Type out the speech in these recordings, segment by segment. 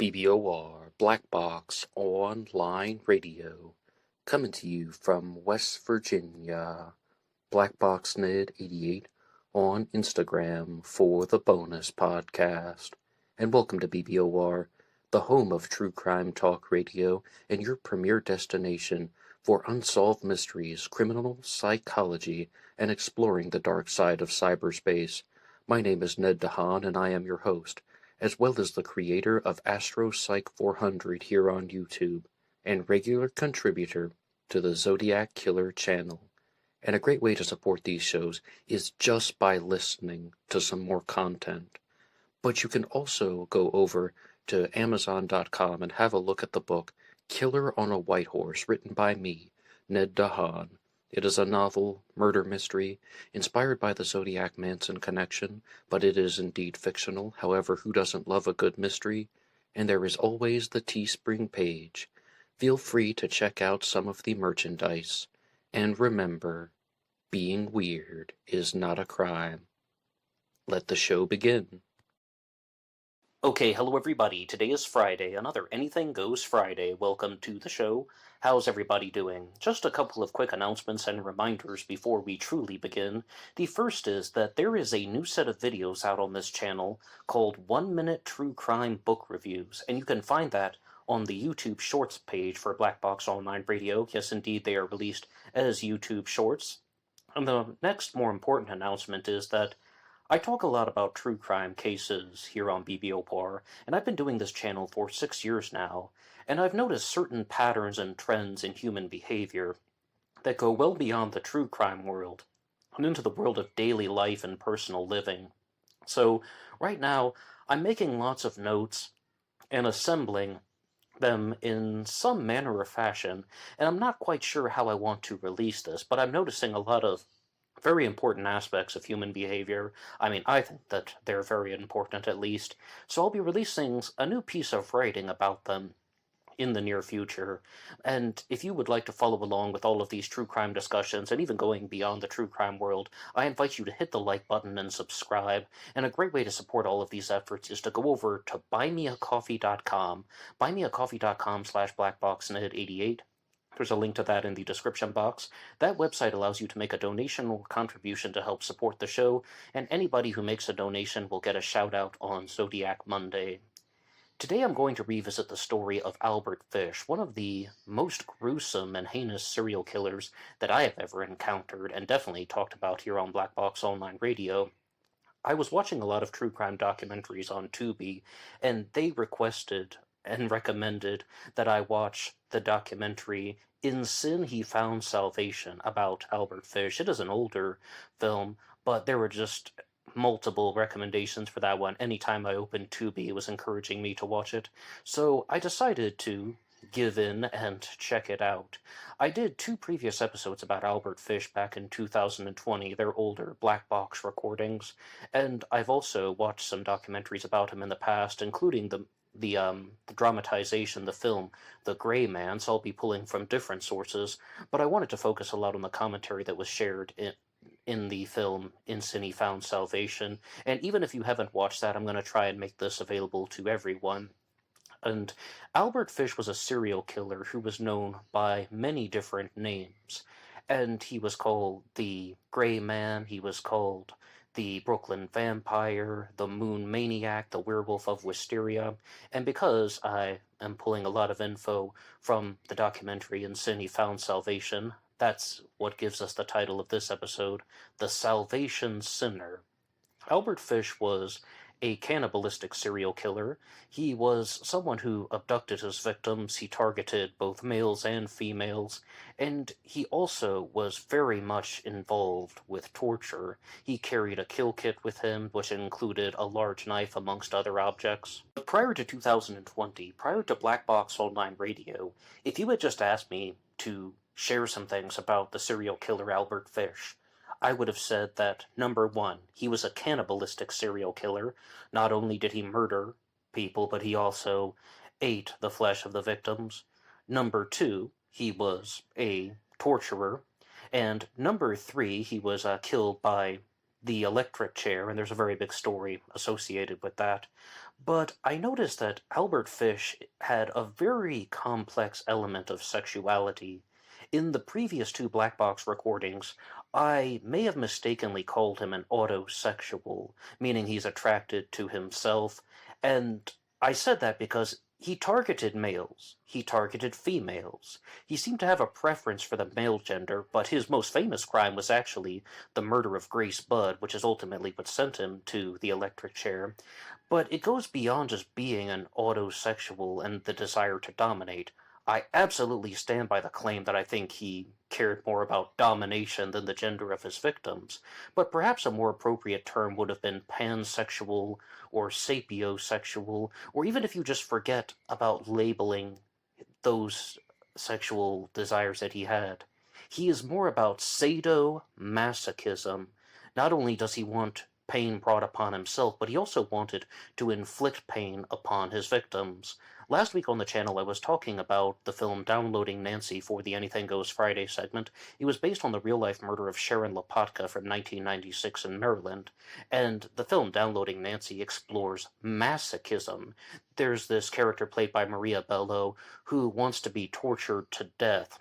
BBOR Black Box Online Radio, coming to you from West Virginia. BlackBoxNid88 on Instagram for the bonus podcast. And welcome to BBOR, the home of true crime talk radio and your premier destination for unsolved mysteries, criminal psychology, and exploring the dark side of cyberspace. My name is Ned DeHaan, and I am your host, as well as the creator of AstroPsych 400 here on YouTube, and regular contributor to the Zodiac Killer channel. And a great way to support these shows is just by listening to some more content. But you can also go over to Amazon.com and have a look at the book Killer on a White Horse, written by me, Ned DeHaan. It is a novel, murder mystery, inspired by the Zodiac Manson connection, but it is indeed fictional. However, who doesn't love a good mystery? And there is always the TeeSpring page. Feel free to check out some of the merchandise. And remember, being weird is not a crime. Let the show begin. Okay, hello everybody. Today is Friday, another Anything Goes Friday. Welcome to the show. How's everybody doing? Just a couple of quick announcements and reminders before we truly begin. The first is that there is a new set of videos out on this channel called 1 Minute True Crime Book Reviews, and you can find that on the YouTube Shorts page for Black Box Online Radio. Yes, indeed, they are released as YouTube Shorts. And the next more important announcement is that I talk a lot about true crime cases here on BBOR, and I've been doing this channel for 6 years now, and I've noticed certain patterns and trends in human behavior that go well beyond the true crime world and into the world of daily life and personal living. So right now, I'm making lots of notes and assembling them in some manner or fashion, and I'm not quite sure how I want to release this, but I'm noticing a lot of very important aspects of human behavior. I mean, I think that they're very important, at least. So I'll be releasing a new piece of writing about them in the near future. And if you would like to follow along with all of these true crime discussions, and even going beyond the true crime world, I invite you to hit the like button and subscribe. And a great way to support all of these efforts is to go over to BuyMeACoffee.com, BuyMeACoffee.com/BlackBoxNet88. There's a link to that in the description box. That website allows you to make a donation or contribution to help support the show, and anybody who makes a donation will get a shout out on Zodiac Monday. Today I'm going to revisit the story of Albert Fish, one of the most gruesome and heinous serial killers that I have ever encountered, and definitely talked about here on Black Box Online Radio. I was watching a lot of true crime documentaries on Tubi, and they requested and recommended that I watch the documentary In Sin He Found Salvation about Albert Fish. It is an older film, but there were just multiple recommendations for that one. Anytime I opened Tubi, it was encouraging me to watch it. So I decided to give in and check it out. I did 2 previous episodes about Albert Fish back in 2020. They're older black box recordings, and I've also watched some documentaries about him in the past, including the dramatization, the film, The Gray Man, so I'll be pulling from different sources, but I wanted to focus a lot on the commentary that was shared in the film In Sin He Found Salvation, and even if you haven't watched that, I'm going to try and make this available to everyone. And Albert Fish was a serial killer who was known by many different names, and he was called the Gray Man, he was called the Brooklyn Vampire, the Moon Maniac, the Werewolf of Wisteria, and because I am pulling a lot of info from the documentary In Sin He Found Salvation, that's what gives us the title of this episode, The Salvation Sinner. Albert Fish was a cannibalistic serial killer. He was someone who abducted his victims, he targeted both males and females, and he also was very much involved with torture. He carried a kill kit with him, which included a large knife amongst other objects. But prior to 2020, prior to Black Box Online Radio, if you had just asked me to share some things about the serial killer Albert Fish, I would have said that, number 1, he was a cannibalistic serial killer. Not only did he murder people, but he also ate the flesh of the victims. Number 2, he was a torturer. And number 3, he was killed by the electric chair, and there's a very big story associated with that. But I noticed that Albert Fish had a very complex element of sexuality. In the previous two Black Box recordings, I may have mistakenly called him an autosexual, meaning he's attracted to himself, and I said that because he targeted males, he targeted females. He seemed to have a preference for the male gender, but his most famous crime was actually the murder of Grace Budd, which is ultimately what sent him to the electric chair. But it goes beyond just being an autosexual and the desire to dominate. I absolutely stand by the claim that I think he cared more about domination than the gender of his victims, but perhaps a more appropriate term would have been pansexual or sapiosexual, or even if you just forget about labeling those sexual desires that he had. He is more about sadomasochism. Not only does he want pain brought upon himself, but he also wanted to inflict pain upon his victims. Last week on the channel I was talking about the film Downloading Nancy for the Anything Goes Friday segment. It was based on the real-life murder of Sharon Lopatka from 1996 in Maryland, and the film Downloading Nancy explores masochism. There's this character played by Maria Bello who wants to be tortured to death.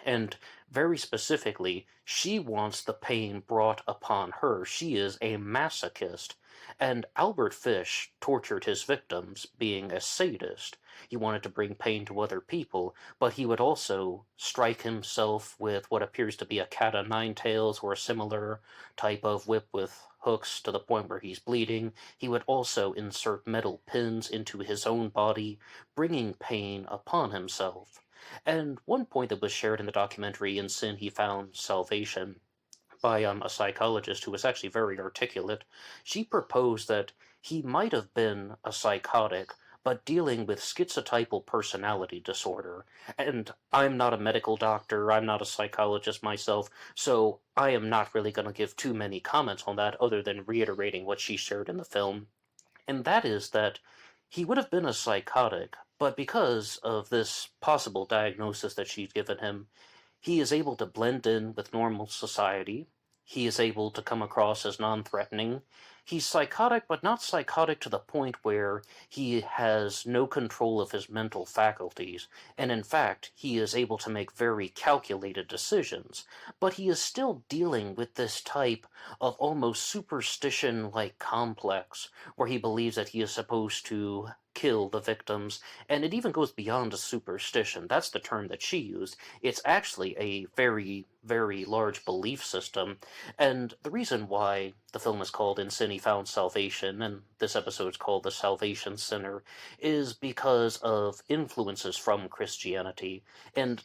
And very specifically, she wants the pain brought upon her. She is a masochist. And Albert Fish tortured his victims, being a sadist. He wanted to bring pain to other people, but he would also strike himself with what appears to be a cat o' nine tails or a similar type of whip with hooks to the point where he's bleeding. He would also insert metal pins into his own body, bringing pain upon himself. And one point that was shared in the documentary In Sin He Found Salvation by a psychologist who was actually very articulate, she proposed that he might have been a psychotic, but dealing with schizotypal personality disorder. And I'm not a medical doctor, I'm not a psychologist myself, so I am not really going to give too many comments on that other than reiterating what she shared in the film. And that is that he would have been a psychotic, but because of this possible diagnosis that she'd given him, he is able to blend in with normal society. He is able to come across as non-threatening. He's psychotic, but not psychotic to the point where he has no control of his mental faculties, and in fact, he is able to make very calculated decisions. But he is still dealing with this type of almost superstition-like complex, where he believes that he is supposed to kill the victims, and it even goes beyond a superstition. That's the term that she used. It's actually a very, very large belief system, and the reason why the film is called In Sin He Found Salvation, and this episode is called The Salvation Sinner, is because of influences from Christianity. And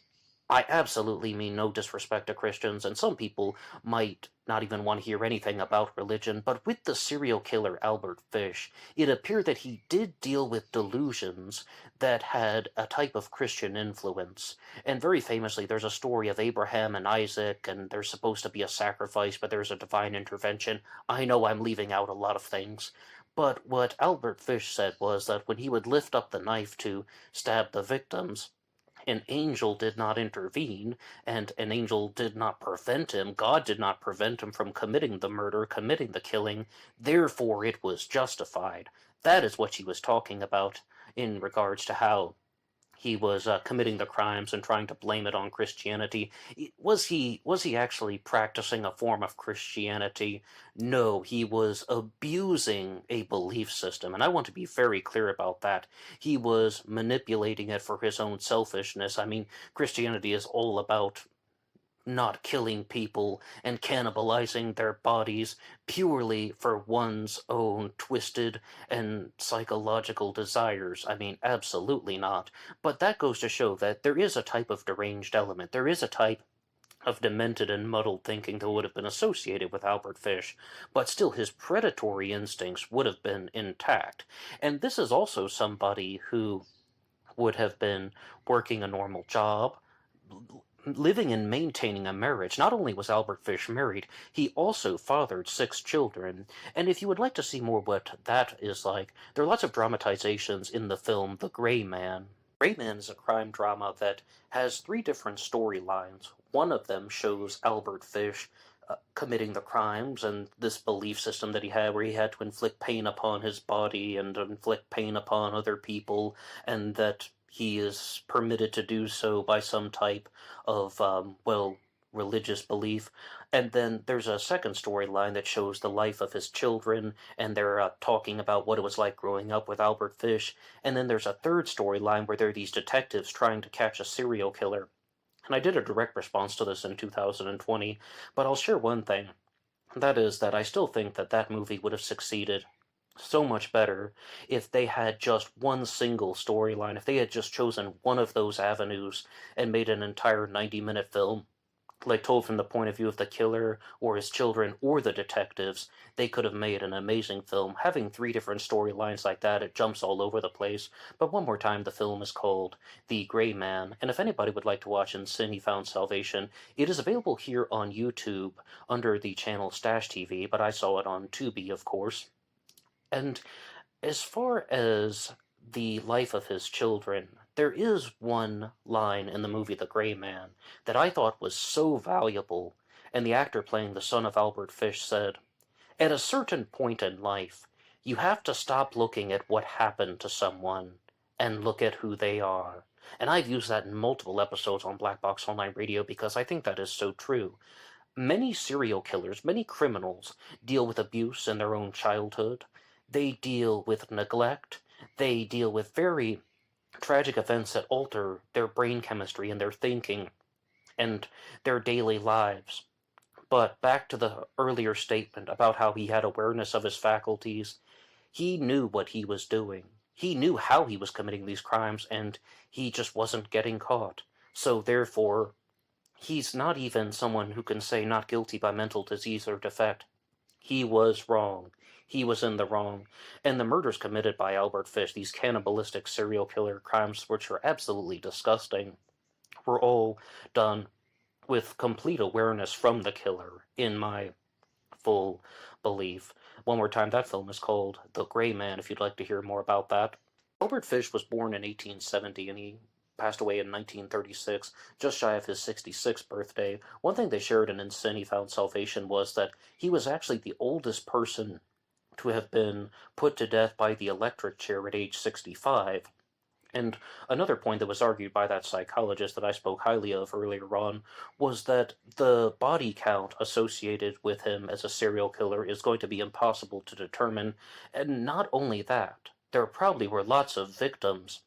I absolutely mean no disrespect to Christians, and some people might not even want to hear anything about religion, but with the serial killer Albert Fish, it appeared that he did deal with delusions that had a type of Christian influence. And very famously, there's a story of Abraham and Isaac, and there's supposed to be a sacrifice, but there's a divine intervention. I know I'm leaving out a lot of things. But what Albert Fish said was that when he would lift up the knife to stab the victims, an angel did not intervene, and an angel did not prevent him. God did not prevent him from committing the murder, committing the killing. Therefore, it was justified. That is what she was talking about in regards to how he was committing the crimes and trying to blame it on Christianity. Was he actually practicing a form of Christianity? No, he was abusing a belief system, and I want to be very clear about that. He was manipulating it for his own selfishness. I mean, Christianity is all about not killing people and cannibalizing their bodies purely for one's own twisted and psychological desires. I mean, absolutely not. But that goes to show that there is a type of deranged element. There is a type of demented and muddled thinking that would have been associated with Albert Fish, but still his predatory instincts would have been intact. And this is also somebody who would have been working a normal job, living and maintaining a marriage. Not only was Albert Fish married, he also fathered 6 children. And if you would like to see more what that is like, there are lots of dramatizations in the film The Gray Man. Gray Man is a crime drama that has 3 different storylines. One of them shows Albert Fish committing the crimes, and this belief system that he had where he had to inflict pain upon his body and inflict pain upon other people, and that he is permitted to do so by some type of, religious belief. And then there's a second storyline that shows the life of his children, and they're talking about what it was like growing up with Albert Fish. And then there's a third storyline where there are these detectives trying to catch a serial killer. And I did a direct response to this in 2020, but I'll share one thing. That is that I still think that that movie would have succeeded so much better if they had just one single storyline, if they had just chosen one of those avenues and made an entire 90-minute film, like told from the point of view of the killer or his children or the detectives. They could have made an amazing film. Having 3 different storylines like that, it jumps all over the place. But one more time, the film is called The Gray Man, and if anybody would like to watch In Sin He Found Salvation, it is available here on YouTube under the channel Stash TV, but I saw it on Tubi, of course. And as far as the life of his children, there is one line in the movie The Gray Man that I thought was so valuable, and the actor playing the son of Albert Fish said, "At a certain point in life, you have to stop looking at what happened to someone and look at who they are." And I've used that in multiple episodes on Black Box Online Radio because I think that is so true. Many serial killers, many criminals, deal with abuse in their own childhood. They deal with neglect. They deal with very tragic events that alter their brain chemistry and their thinking and their daily lives. But back to the earlier statement about how he had awareness of his faculties, he knew what he was doing. He knew how he was committing these crimes, and he just wasn't getting caught. So therefore, he's not even someone who can say not guilty by mental disease or defect. He was wrong. He was in the wrong. And the murders committed by Albert Fish, these cannibalistic serial killer crimes, which are absolutely disgusting, were all done with complete awareness from the killer, in my full belief. One more time, that film is called The Gray Man, if you'd like to hear more about that. Albert Fish was born in 1870, and he passed away in 1936, just shy of his 66th birthday. One thing they shared in Sin He Found Salvation was that he was actually the oldest person to have been put to death by the electric chair at age 65. And another point that was argued by that psychologist that I spoke highly of earlier on was that the body count associated with him as a serial killer is going to be impossible to determine. And not only that, there probably were lots of victims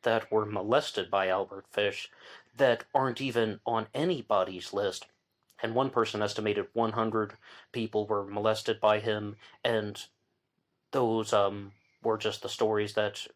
that were molested by Albert Fish that aren't even on anybody's list. And one person estimated 100 people were molested by him, and those were just the stories that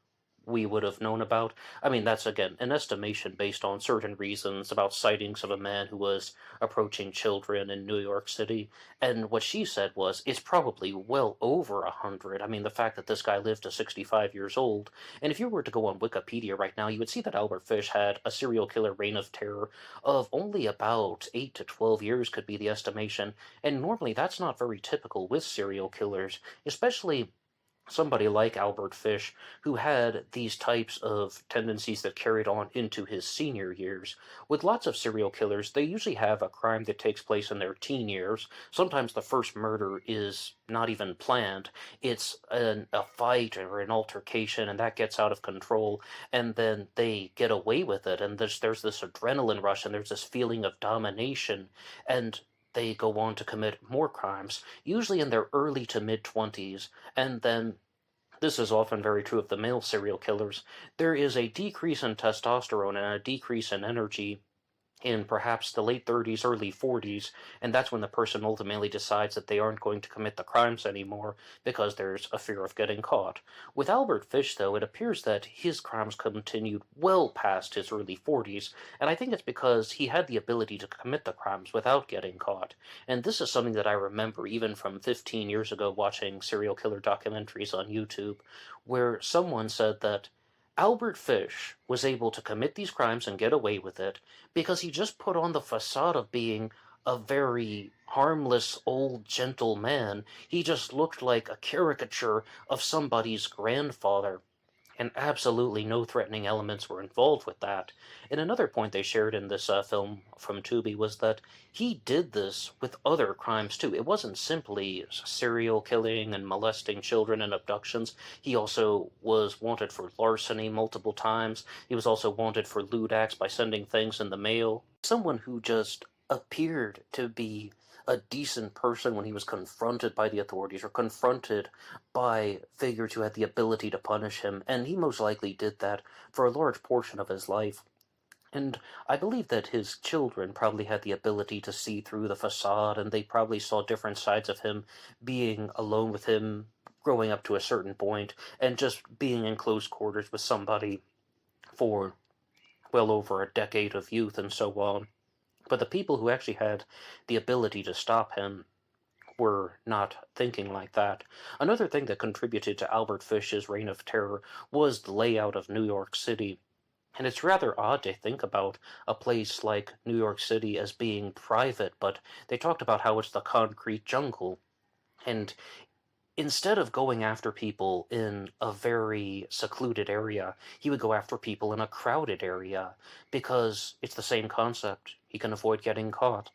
we would have known about. I mean, that's, again, an estimation based on certain reasons about sightings of a man who was approaching children in New York City. And what she said was, it's probably well over 100. I mean, the fact that this guy lived to 65 years old. And if you were to go on Wikipedia right now, you would see that Albert Fish had a serial killer reign of terror of only about 8 to 12 years could be the estimation. And normally that's not very typical with serial killers, especially somebody like Albert Fish, who had these types of tendencies that carried on into his senior years. With lots of serial killers, they usually have a crime that takes place in their teen years. Sometimes the first murder is not even planned. It's a fight or an altercation, and that gets out of control, and then they get away with it, and there's this adrenaline rush, and there's this feeling of domination, and they go on to commit more crimes, usually in their early to mid-20s, and then, this is often very true of the male serial killers, there is a decrease in testosterone and a decrease in energy in perhaps the late 30s, early 40s, and that's when the person ultimately decides that they aren't going to commit the crimes anymore because there's a fear of getting caught. With Albert Fish, though, it appears that his crimes continued well past his early 40s, and I think it's because he had the ability to commit the crimes without getting caught. And this is something that I remember even from 15 years ago watching serial killer documentaries on YouTube, where someone said that Albert Fish was able to commit these crimes and get away with it because he just put on the facade of being a very harmless, old, gentle man. He just looked like a caricature of somebody's grandfather. And absolutely no threatening elements were involved with that. And another point they shared in this film from Tubi was that he did this with other crimes too. It wasn't simply serial killing and molesting children and abductions. He also was wanted for larceny multiple times. He was also wanted for lewd acts by sending things in the mail. Someone who just appeared to be a decent person when he was confronted by the authorities or confronted by figures who had the ability to punish him, and he most likely did that for a large portion of his life. And I believe that his children probably had the ability to see through the facade, and they probably saw different sides of him, being alone with him, growing up to a certain point, and just being in close quarters with somebody for well over a decade of youth and so on. But the people who actually had the ability to stop him were not thinking like that. Another thing that contributed to Albert Fish's reign of terror was the layout of New York City. And it's rather odd to think about a place like New York City as being private, but they talked about how it's the concrete jungle. And instead of going after people in a very secluded area, he would go after people in a crowded area because it's the same concept. He can avoid getting caught.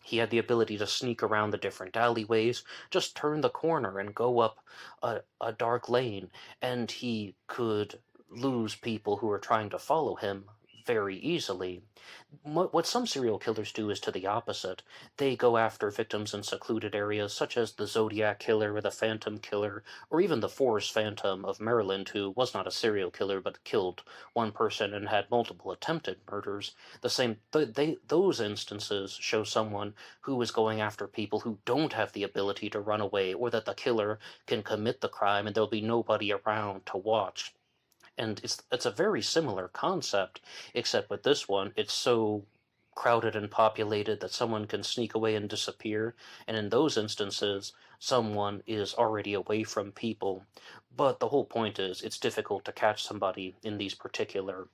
He had the ability to sneak around the different alleyways, just turn the corner and go up a dark lane, and he could lose people who are trying to follow him very easily. What some serial killers do is to the opposite. They go after victims in secluded areas, such as the Zodiac Killer or the Phantom Killer, or even the Forest Phantom of Maryland, who was not a serial killer but killed one person and had multiple attempted murders. Those instances show someone who is going after people who don't have the ability to run away, or that the killer can commit the crime and there'll be nobody around to watch. And it's a very similar concept, except with this one, it's so crowded and populated that someone can sneak away and disappear, and in those instances, someone is already away from people. But the whole point is, it's difficult to catch somebody in these particular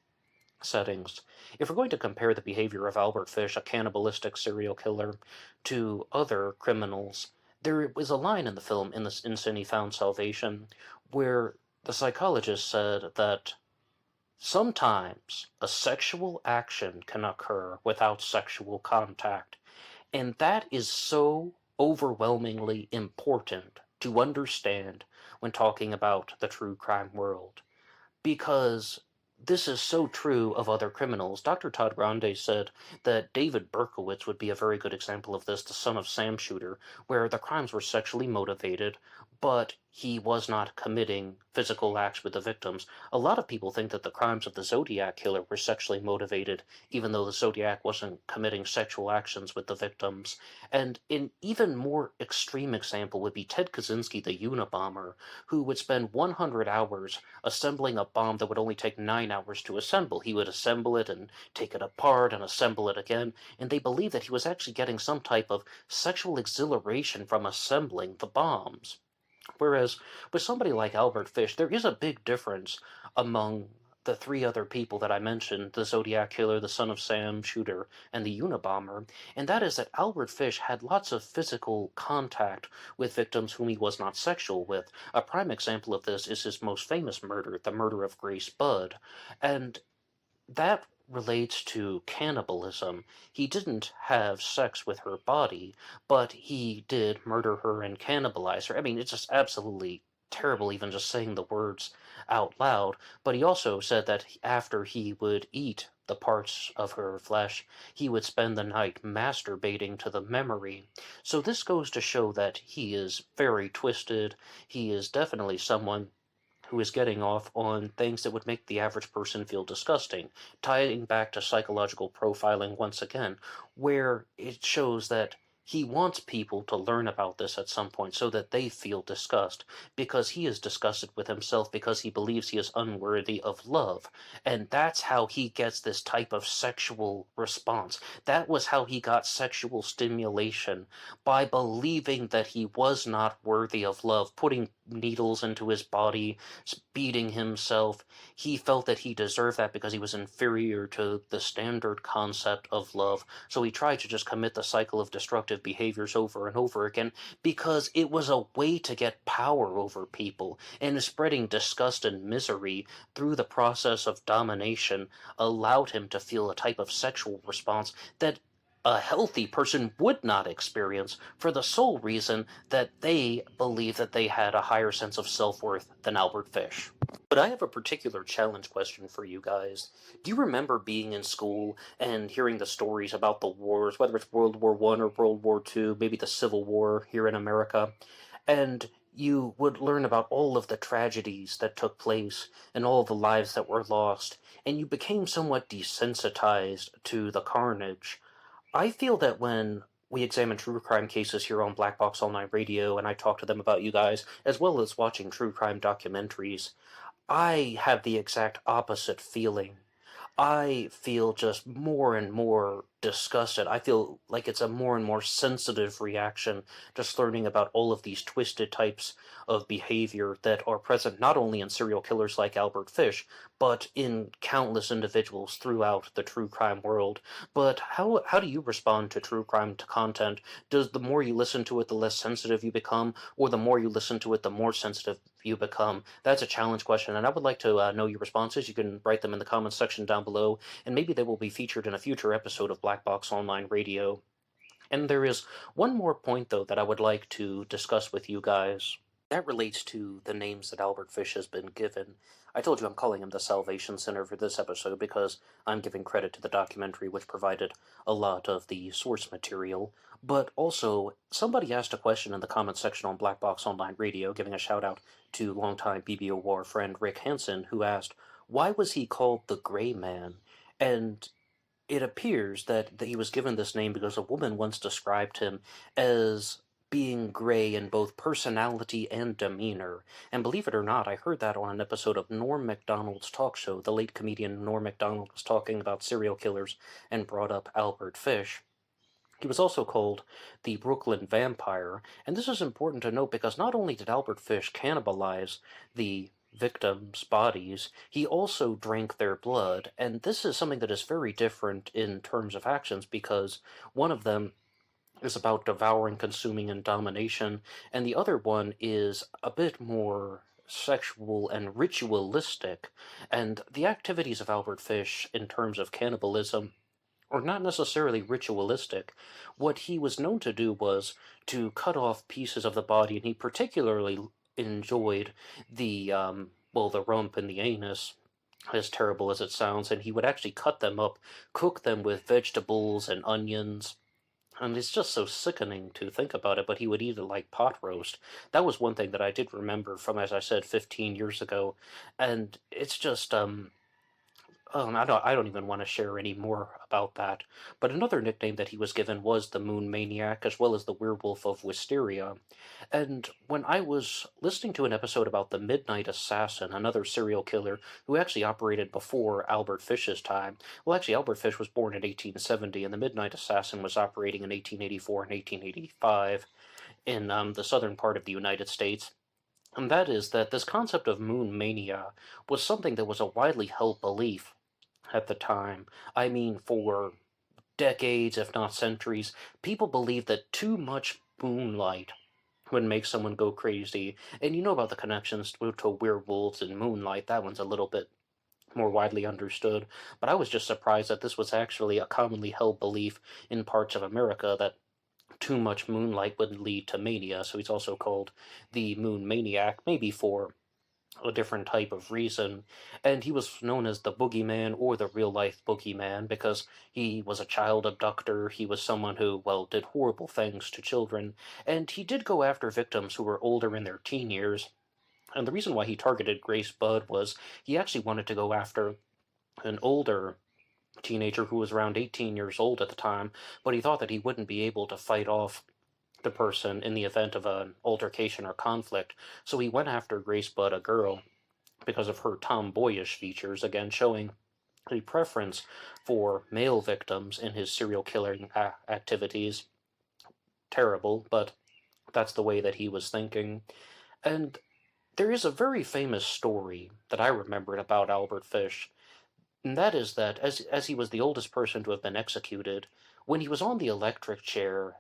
settings. If we're going to compare the behavior of Albert Fish, a cannibalistic serial killer, to other criminals, there was a line in the film, in Sin He Found Salvation, where the psychologist said that sometimes a sexual action can occur without sexual contact, and that is so overwhelmingly important to understand when talking about the true crime world, because this is so true of other criminals. Dr. Todd Grande said that David Berkowitz would be a very good example of this, the son of Sam shooter, where the crimes were sexually motivated, but he was not committing physical acts with the victims. A lot of people think that the crimes of the Zodiac Killer were sexually motivated, even though the Zodiac wasn't committing sexual actions with the victims. And an even more extreme example would be Ted Kaczynski, the Unabomber, who would spend 100 hours assembling a bomb that would only take 9 hours to assemble. He would assemble it and take it apart and assemble it again, and they believed that he was actually getting some type of sexual exhilaration from assembling the bombs. Whereas with somebody like Albert Fish, there is a big difference among the three other people that I mentioned, the Zodiac Killer, the Son of Sam shooter, and the Unabomber, and that is that Albert Fish had lots of physical contact with victims whom he was not sexual with. A prime example of this is his most famous murder, the murder of Grace Budd, and that relates to cannibalism. He didn't have sex with her body, but he did murder her and cannibalize her. I mean, it's just absolutely terrible even just saying the words out loud, but he also said that after he would eat the parts of her flesh, he would spend the night masturbating to the memory. So this goes to show that he is very twisted. He is definitely someone who is getting off on things that would make the average person feel disgusting, tying back to psychological profiling once again, where it shows that he wants people to learn about this at some point so that they feel disgust, because he is disgusted with himself because he believes he is unworthy of love. And that's how he gets this type of sexual response. That was how he got sexual stimulation, by believing that he was not worthy of love, putting needles into his body, beating himself. He felt that he deserved that because he was inferior to the standard concept of love. So he tried to just commit the cycle of destructive behaviors over and over again because it was a way to get power over people, and spreading disgust and misery through the process of domination allowed him to feel a type of sexual response that a healthy person would not experience, for the sole reason that they believe that they had a higher sense of self-worth than Albert Fish. But I have a particular challenge question for you guys. Do you remember being in school and hearing the stories about the wars, whether it's World War I or World War II, maybe the Civil War here in America, and you would learn about all of the tragedies that took place and all the lives that were lost, and you became somewhat desensitized to the carnage? I feel that when we examine true crime cases here on Black Box Online Radio, and I talk to them about you guys, as well as watching true crime documentaries, I have the exact opposite feeling. I feel just more and more disgusted. I feel like it's a more and more sensitive reaction just learning about all of these twisted types of behavior that are present not only in serial killers like Albert Fish, but in countless individuals throughout the true crime world. But how do you respond to true crime content? Does the more you listen to it, the less sensitive you become, or the more you listen to it, the more sensitive you become? That's a challenge question, and I would like to know your responses. You can write them in the comments section down below, and maybe they will be featured in a future episode of Black Box Online Radio. And there is one more point, though, that I would like to discuss with you guys. That relates to the names that Albert Fish has been given. I told you I'm calling him the Salvation Center for this episode because I'm giving credit to the documentary, which provided a lot of the source material. But also, somebody asked a question in the comments section on Black Box Online Radio, giving a shout out to longtime BBOR friend Rick Hansen, who asked, why was he called the Gray Man? And it appears that he was given this name because a woman once described him as being gray in both personality and demeanor. And believe it or not, I heard that on an episode of Norm Macdonald's talk show. The late comedian Norm Macdonald was talking about serial killers and brought up Albert Fish. He was also called the Brooklyn Vampire, and this is important to note because not only did Albert Fish cannibalize the victims' bodies, he also drank their blood, and this is something that is very different in terms of actions because one of them is about devouring, consuming, and domination, and the other one is a bit more sexual and ritualistic, and the activities of Albert Fish in terms of cannibalism or not necessarily ritualistic. What he was known to do was to cut off pieces of the body, and he particularly enjoyed the rump and the anus, as terrible as it sounds, and he would actually cut them up, cook them with vegetables and onions. And it's just so sickening to think about it, but he would eat it like pot roast. That was one thing that I did remember from, as I said, 15 years ago. And it's just, I don't even want to share any more about that. But another nickname that he was given was the Moon Maniac, as well as the Werewolf of Wisteria. And when I was listening to an episode about the Midnight Assassin, another serial killer who actually operated before Albert Fish's time, well, actually, Albert Fish was born in 1870, and the Midnight Assassin was operating in 1884 and 1885 in the southern part of the United States. And that is that this concept of moon mania was something that was a widely held belief at the time. I mean, for decades, if not centuries, people believed that too much moonlight would make someone go crazy. And you know about the connections to werewolves and moonlight. That one's a little bit more widely understood. But I was just surprised that this was actually a commonly held belief in parts of America that too much moonlight would lead to mania. So he's also called the Moon Maniac, maybe for a different type of reason, and he was known as the boogeyman or the real-life boogeyman because he was a child abductor. He was someone who, well, did horrible things to children, and he did go after victims who were older in their teen years. And the reason why he targeted Grace Budd was he actually wanted to go after an older teenager who was around 18 years old at the time, but he thought that he wouldn't be able to fight off the person in the event of an altercation or conflict, so he went after Grace Budd, a girl, because of her tomboyish features, again showing a preference for male victims in his serial killing activities. Terrible, but that's the way that he was thinking. And There is a very famous story that I remembered about Albert Fish, and that is that as he was the oldest person to have been executed, when he was on the electric chair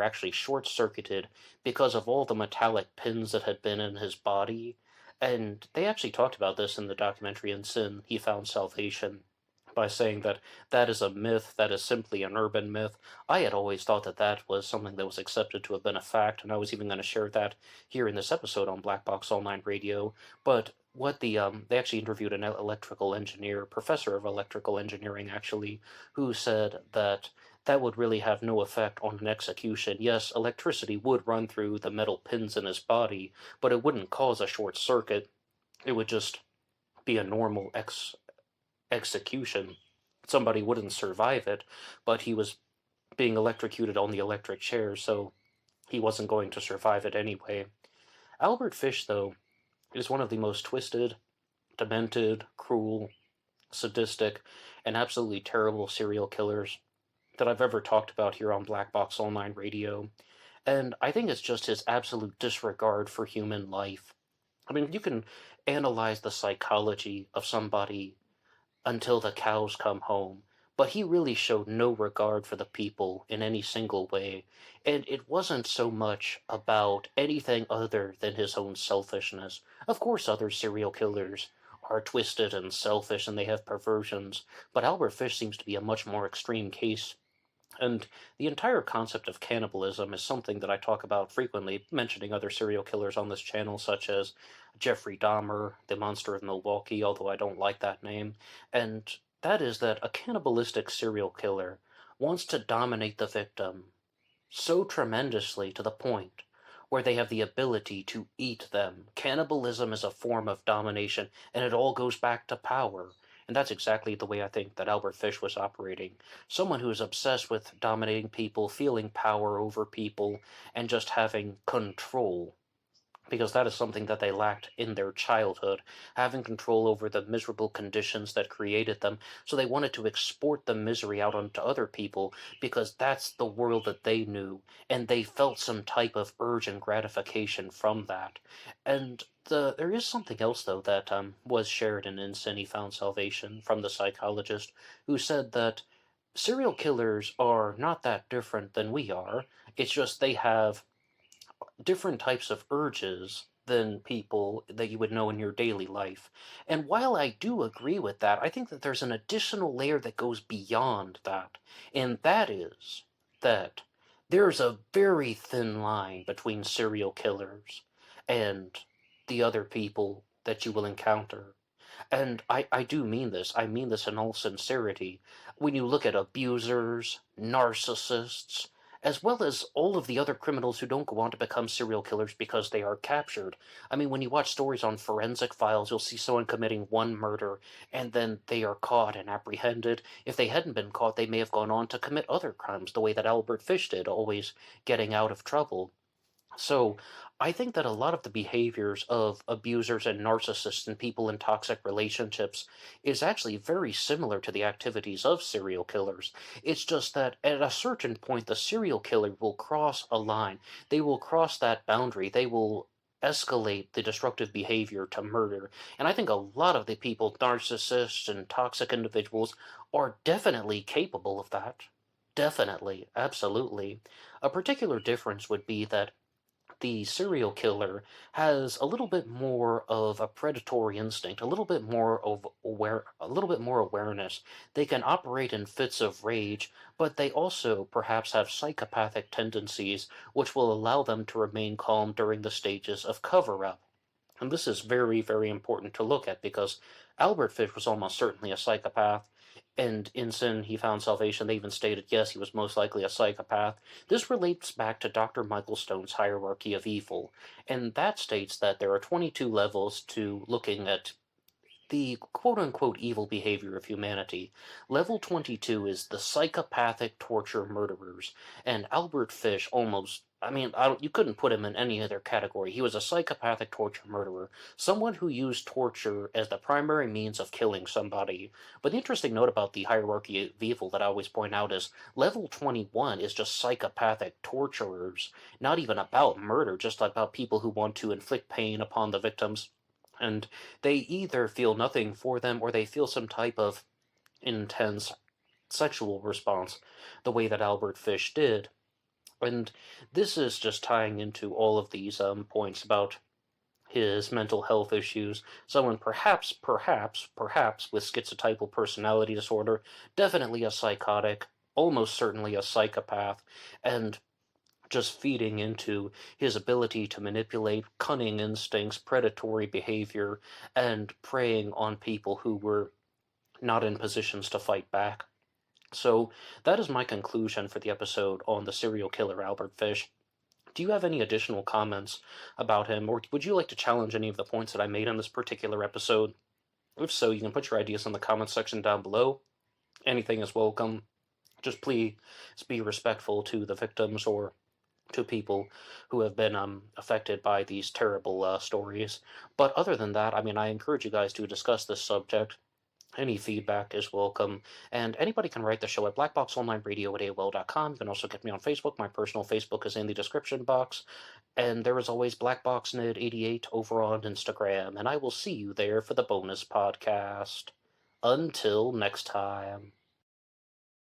actually short-circuited because of all the metallic pins that had been in his body. And they actually talked about this in the documentary In Sin, He Found Salvation, by saying that that is a myth, that is simply an urban myth. I had always thought that that was something that was accepted to have been a fact, and I was even going to share that here in this episode on Black Box Online Radio. But what they actually interviewed an electrical engineer, professor of electrical engineering actually, who said that that would really have no effect on an execution. Yes, electricity would run through the metal pins in his body, but it wouldn't cause a short circuit. It would just be a normal execution. Somebody wouldn't survive it, but he was being electrocuted on the electric chair, so he wasn't going to survive it anyway. Albert Fish, though, is one of the most twisted, demented, cruel, sadistic, and absolutely terrible serial killers that I've ever talked about here on Black Box Online Radio. And I think it's just his absolute disregard for human life. I mean, you can analyze the psychology of somebody until the cows come home, but he really showed no regard for the people in any single way, and it wasn't so much about anything other than his own selfishness. Of course, other serial killers are twisted and selfish and they have perversions, but Albert Fish seems to be a much more extreme case. And the entire concept of cannibalism is something that I talk about frequently, mentioning other serial killers on this channel, such as Jeffrey Dahmer, the Monster of Milwaukee, although I don't like that name. And that is that a cannibalistic serial killer wants to dominate the victim so tremendously to the point where they have the ability to eat them. Cannibalism is a form of domination, and it all goes back to power. And that's exactly the way I think that Albert Fish was operating. Someone who is obsessed with dominating people, feeling power over people, and just having control, because that is something that they lacked in their childhood, having control over the miserable conditions that created them. So they wanted to export the misery out onto other people because that's the world that they knew, and they felt some type of urge and gratification from that. And there is something else, though, that was shared in Sin He Found Salvation from the psychologist, who said that serial killers are not that different than we are. It's just they have different types of urges than people that you would know in your daily life. And while I do agree with that, I think that there's an additional layer that goes beyond that. And that is that there's a very thin line between serial killers and the other people that you will encounter. And I do mean this. I mean this in all sincerity. When you look at abusers, narcissists, as well as all of the other criminals who don't go on to become serial killers because they are captured. I mean, when you watch stories on forensic files, you'll see someone committing one murder, and then they are caught and apprehended. If they hadn't been caught, they may have gone on to commit other crimes, the way that Albert Fish did, always getting out of trouble. So, I think that a lot of the behaviors of abusers and narcissists and people in toxic relationships is actually very similar to the activities of serial killers. It's just that at a certain point, the serial killer will cross a line. They will cross that boundary. They will escalate the destructive behavior to murder. And I think a lot of the people, narcissists and toxic individuals, are definitely capable of that. Definitely. Absolutely. A particular difference would be that the serial killer has a little bit more of a predatory instinct, a little bit more awareness. They can operate in fits of rage, but they also perhaps have psychopathic tendencies which will allow them to remain calm during the stages of cover-up. And this is very, very important to look at because Albert Fish was almost certainly a psychopath. And in Sin, He Found Salvation, they even stated, yes, he was most likely a psychopath. This relates back to Dr. Michael Stone's hierarchy of evil, and that states that there are 22 levels to looking at the quote-unquote evil behavior of humanity. Level 22 is the psychopathic torture murderers, and Albert Fish almost you couldn't put him in any other category. He was a psychopathic torture murderer, someone who used torture as the primary means of killing somebody. But the interesting note about the hierarchy of evil that I always point out is level 21 is just psychopathic torturers, not even about murder, just about people who want to inflict pain upon the victims. And they either feel nothing for them or they feel some type of intense sexual response, the way that Albert Fish did. And this is just tying into all of these points about his mental health issues. Someone perhaps with schizotypal personality disorder, definitely a psychotic, almost certainly a psychopath, and just feeding into his ability to manipulate cunning instincts, predatory behavior, and preying on people who were not in positions to fight back. So that is my conclusion for the episode on the serial killer Albert Fish. Do you have any additional comments about him, or would you like to challenge any of the points that I made in this particular episode? If so, you can put your ideas in the comments section down below. Anything is welcome. Just please be respectful to the victims or to people who have been affected by these terrible stories. But other than that, I encourage you guys to discuss this subject. Any feedback is welcome, and anybody can write the show at BlackBoxOnlineRadio@AOL.com. You can also get me on Facebook. My personal Facebook is in the description box, and there is always BlackBoxNid88 over on Instagram, and I will see you there for the bonus podcast. Until next time.